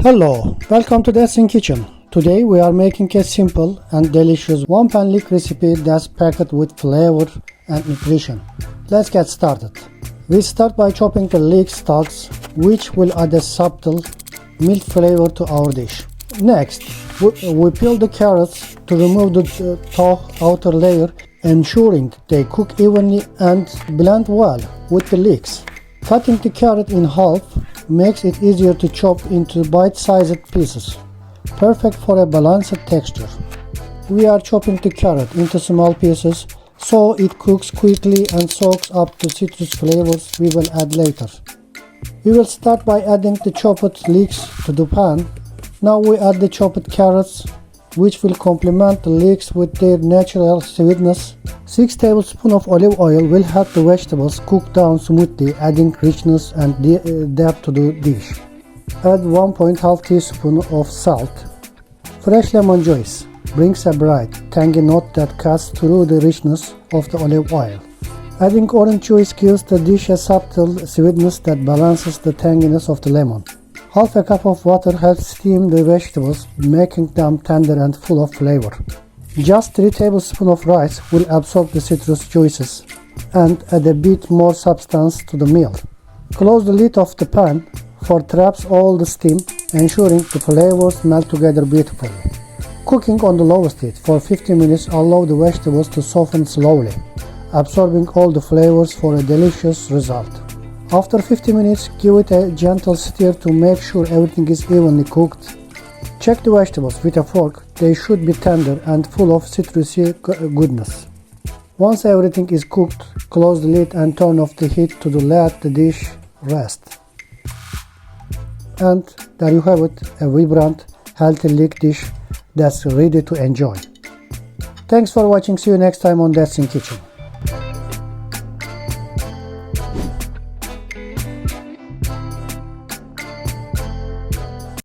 Hello, welcome to Dancing Kitchen. Today we are making a simple and delicious one-pan leek recipe that's packed with flavor and nutrition. Let's get started. We start by chopping the leek stalks, which will add a subtle mild flavor to our dish. Next, we peel the carrots to remove the tough outer layer, ensuring they cook evenly and blend well with the leeks. Cutting the carrot in half makes it easier to chop into bite-sized pieces, perfect for a balanced texture. We are chopping the carrot into small pieces so it cooks quickly and soaks up the citrus flavors we will add later. We will start by adding the chopped leeks to the pan. Now we add the chopped carrots, which will complement the leeks with their natural sweetness. 6 tablespoons of olive oil will help the vegetables cook down smoothly, adding richness and depth to the dish. Add 1.5 teaspoon of salt. Fresh lemon juice brings a bright, tangy note that cuts through the richness of the olive oil. Adding orange juice gives the dish a subtle sweetness that balances the tanginess of the lemon. Half a cup of water helps steam the vegetables, making them tender and full of flavor. Just 3 tablespoons of rice will absorb the citrus juices and add a bit more substance to the meal. Close the lid of the pan for traps all the steam, ensuring the flavors melt together beautifully. Cooking on the lowest heat for 15 minutes allow the vegetables to soften slowly, absorbing all the flavors for a delicious result. After 50 minutes, give it a gentle stir to make sure everything is evenly cooked. Check the vegetables with a fork. They should be tender and full of citrusy goodness. Once everything is cooked, close the lid and turn off the heat to let the dish rest. And there you have it, a vibrant, healthy leek dish that's ready to enjoy. Thanks for watching. See you next time on Dancing Kitchen.